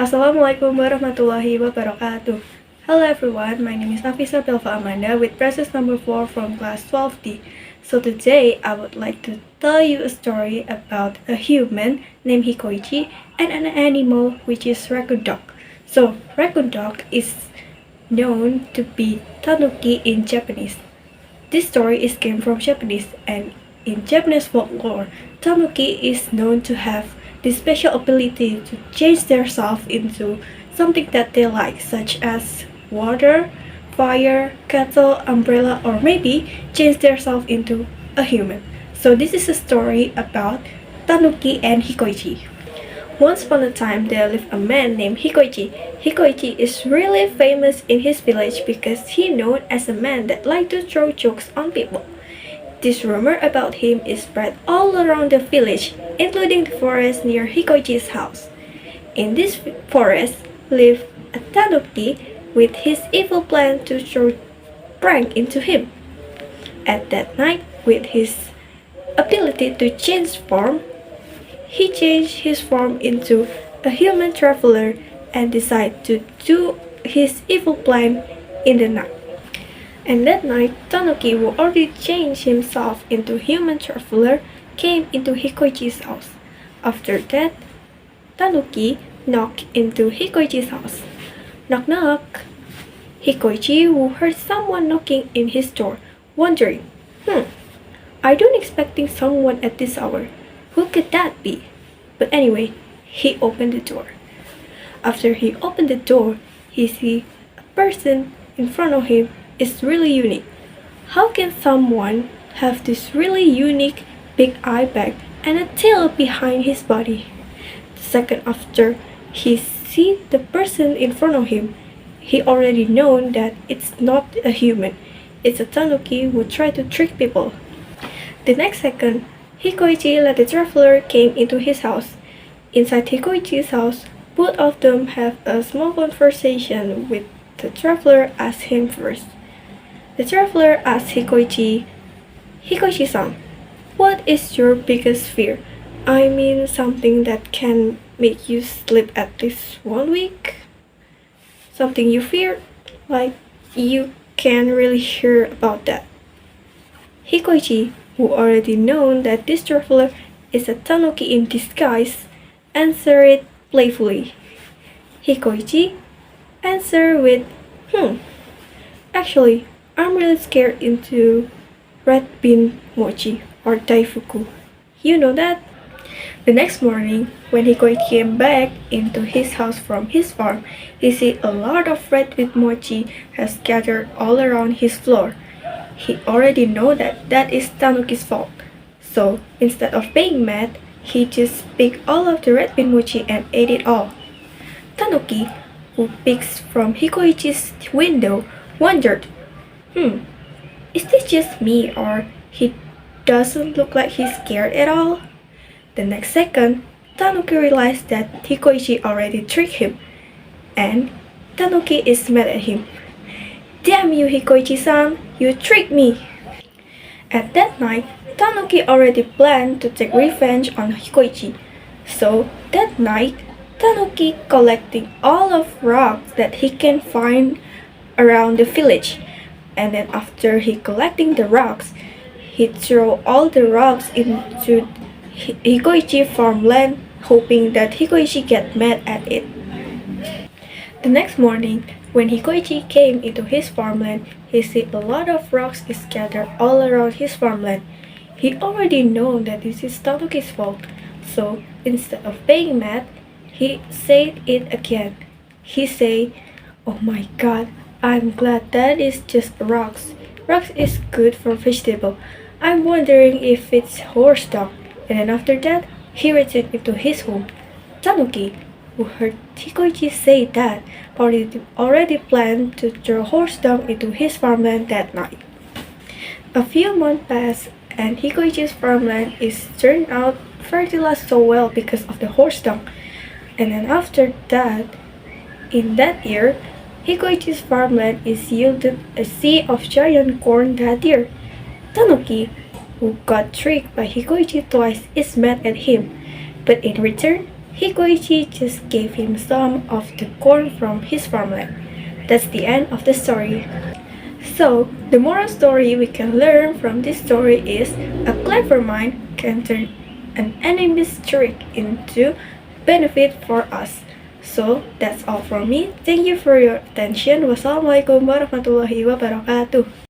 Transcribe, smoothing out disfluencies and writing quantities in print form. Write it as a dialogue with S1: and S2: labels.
S1: Assalamualaikum warahmatullahi wabarakatuh. Hello everyone, my name is Nafisa Belva Amanda with process number 4 from class 12D. So today I would like to tell you a story about a human named Hikoichi and an animal which is raccoon dog. So raccoon dog is known to be Tanuki in Japanese. This story is came from Japanese, and in Japanese folklore, Tanuki is known to have the special ability to change themselves into something that they like, such as water, fire, kettle, umbrella, or maybe change themselves into a human. So this is a story about Tanuki and Hikoichi. Once upon a time, there lived a man named Hikoichi. Hikoichi is really famous in his village because he known as a man that liked to throw jokes on people. This rumor about him is spread all around the village, including the forest near Hikoichi's house. In this forest lived a Tanuki with his evil plan to throw prank into him. At that night, with his ability to change form, he changed his form into a human traveler and decided to do his evil plan in the night. And that night, Tanuki, who already changed himself into human traveler, came into Hikoichi's house. After that, Tanuki knocked into Hikoichi's house. Knock knock. Hikoichi, who heard someone knocking in his door, wondering, I don't expecting someone at this hour. Who could that be? But anyway, he opened the door. After he opened the door, he see a person in front of him is really unique. How can someone have this really unique big eye bag and a tail behind his body? The second after he see the person in front of him, he already known that it's not a human. It's a Tanuki who try to trick people. The next second, Hikoichi let the traveler came into his house. Inside Hikoichi's house, both of them have a small conversation with the traveler asked him first. The traveler asked Hikoichi, Hikoichi-san, what is your biggest fear? I mean something that can make you sleep at least 1 week? Something you fear? Like you can't really hear about that. Hikoichi, who already known that this traveler is a Tanuki in disguise, answered it playfully. Hikoichi answered with, actually, I'm really scared into red bean mochi or daifuku. You know that? The next morning, when Hikoichi came back into his house from his farm, he see a lot of red bean mochi has scattered all around his floor. He already know that that is Tanuki's fault. So instead of being mad, he just picked all of the red bean mochi and ate it all. Tanuki, who peeks from Hikoichi's window, wondered, is this just me or he doesn't look like he's scared at all? The next second, Tanuki realized that Hikoichi already tricked him, and Tanuki is mad at him. Damn you, Hikoichi-san, you tricked me! At that night, Tanuki already planned to take revenge on Hikoichi. So that night, Tanuki collecting all of rocks that he can find around the village. And then after he collecting the rocks, he throw all the rocks into Hikoichi farmland, hoping that Hikoichi get mad at it. The next morning, when Hikoichi came into his farmland, he see a lot of rocks scattered all around his farmland. He already known that this is Tanuki's fault, so instead of being mad, he said it again. He say, "Oh my God, I'm glad that is just rocks. Rocks is good for vegetable. I'm wondering if it's horse dog." And then after that, he returned into his home. Tanuki, who heard Hikoichi say that, already planned to throw horse dung into his farmland that night. A few months passed, and Hikoichi's farmland is turned out fertilized so well because of the horse dung. And then after that, in that year, Hikoichi's farmland is yielded a sea of giant corn that year. Tanuki, who got tricked by Hikoichi twice, is mad at him, but in return, Hikoichi just gave him some of the corn from his farmland. That's the end of the story. So, the moral story we can learn from this story is a clever mind can turn an enemy's trick into benefit for us. So, that's all from me. Thank you for your attention. Wassalamualaikum warahmatullahi wabarakatuh.